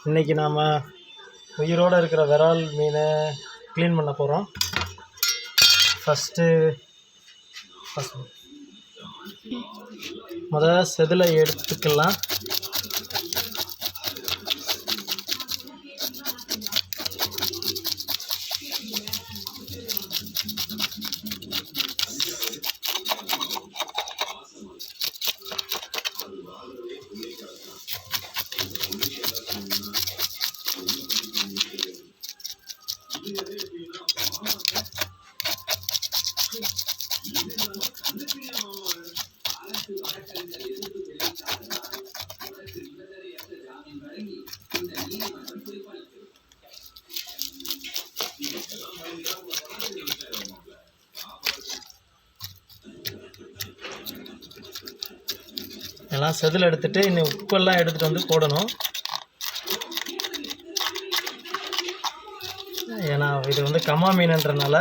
இன்றைக்கி நாம் உயிரோடு இருக்கிற விரால் மீனை க்ளீன் பண்ண போகிறோம். ஃபஸ்ட்டு செதிலை எடுத்துக்கலாம். எல்லாம் செதில் எடுத்துகிட்டு இன்னும் உப்பெல்லாம் எடுத்துகிட்டு வந்து போடணும். ஏன்னா இது வந்து கம்மா மீனுன்றனால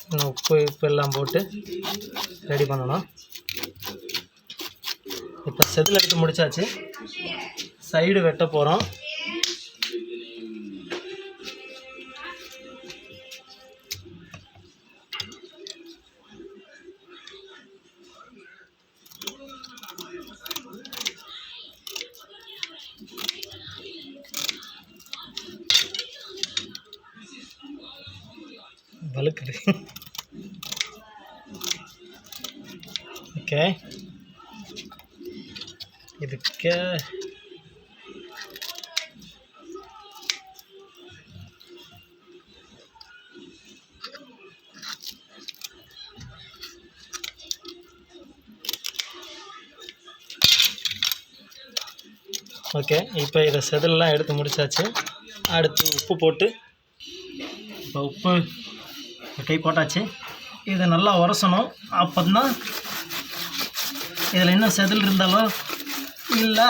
இன்னும் உப்பு எல்லாம் போட்டு ரெடி பண்ணணும். இப்போ செதில் எடுத்து முடிச்சாச்சு. சைடு வெட்ட போகிறோம். வழுக்குது. ஓகே, இதுக்கு ஓகே. இப்போ இதை செதிலெலாம் எடுத்து முடிச்சாச்சு. அடுத்து உப்பு போட்டு, இப்போ உப்பு கை போட்டாச்சு. இதை நல்லா உரசணும். அப்போ தான் இதில் இன்னும் செதில் இருந்தாலோ இல்லை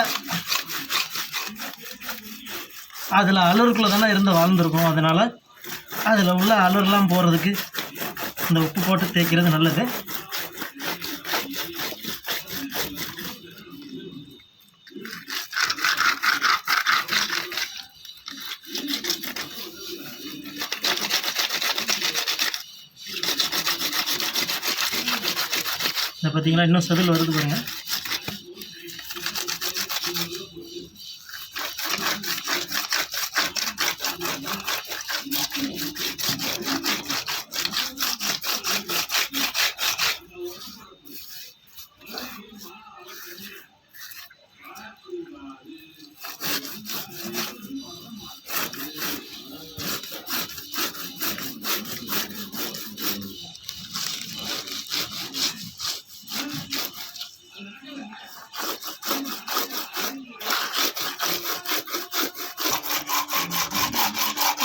அதில் அலுருக்குள்ளே தானே இருந்து வாழ்ந்துருக்கும். அதனால் அதில் உள்ள அலுரெலாம் போகிறதுக்கு இந்த உப்பு போட்டு தேய்க்கிறது நல்லது. இதை பார்த்தீங்களா, இன்னும் செதில் வருது பாருங்க.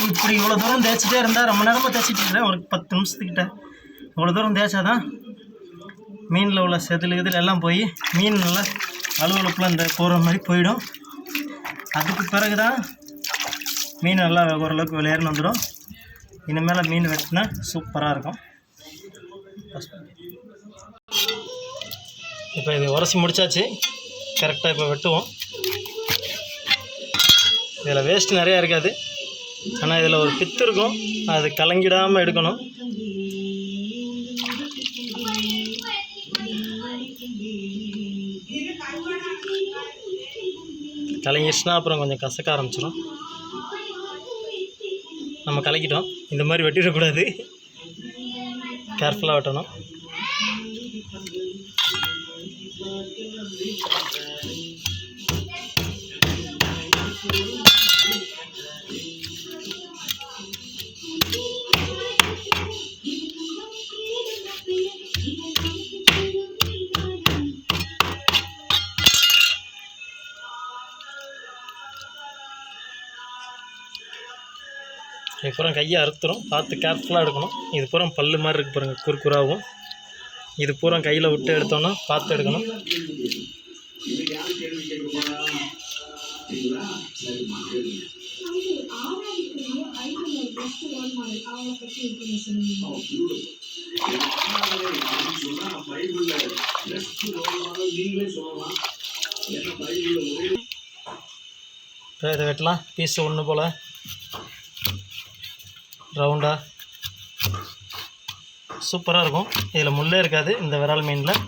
இப்படி இவ்வளோ தூரம் தேய்ச்சிட்டே இருந்தால் ரொம்ப நேரமாக தேய்ச்சிட்டு இருக்கிறேன். ஒரு 10 நிமிஷத்துக்கிட்ட இவ்வளோ தூரம் தேய்ச்சாதான் மீனில் உள்ள செதில் எல்லாம் போய் மீன் நல்லா அலுவலப்பில் இந்த போகிற மாதிரி போயிடும். அதுக்கு பிறகு தான் மீன் நல்லா ஓரளவுக்கு விளையாடுன்னு வந்துடும். இனிமேல் மீன் வெட்டினா சூப்பராக இருக்கும். இப்போ இது உரசி முடித்தாச்சு. கரெக்டாக இப்போ வெட்டுவோம். இதில் வேஸ்ட்டு நிறையா இருக்காது. ஆனால் இதில் ஒரு பித்து இருக்கும், அது கலங்கிடாமல் எடுக்கணும். கலங்கிடுச்சுன்னா அப்புறம் கொஞ்சம் கசக்க ஆரம்பிச்சிடும். நம்ம கலக்கிட்டோம். இந்த மாதிரி வெட்டிடக்கூடாது, கேர்ஃபுல்லாக வெட்டணும். இது பூரா கையை அறுத்துரும், பார்த்து கேர்ஃபுல்லாக எடுக்கணும். இது பூரா பல்லு மாதிரி இருக்குது பாருங்கள், குறுக்குறாவும். இது பூரா கையில் விட்டு எடுத்தோன்னா பார்த்து எடுக்கணும். இப்போ இதை வெட்டலாம். பீஸு ஒன்று போல் ரவுண்டாக சூப்பராக இருக்கும். இதில் முள்ளே இருக்காது இந்த விரால் மீனில்.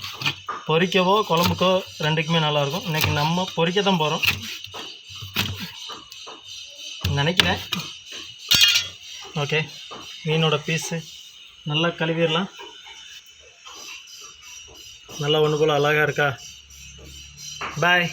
பொரிக்கவோ குழம்புக்கோ ரெண்டுக்குமே நல்லாயிருக்கும். இன்றைக்கி நம்ம பொரிக்க தான் போகிறோம் நினைக்கிறேன். ஓகே, மீனோட பீஸு நல்லா கழுவிடலாம். நல்லா ஒன்று போல் அழகாக இருக்கா? பாய்.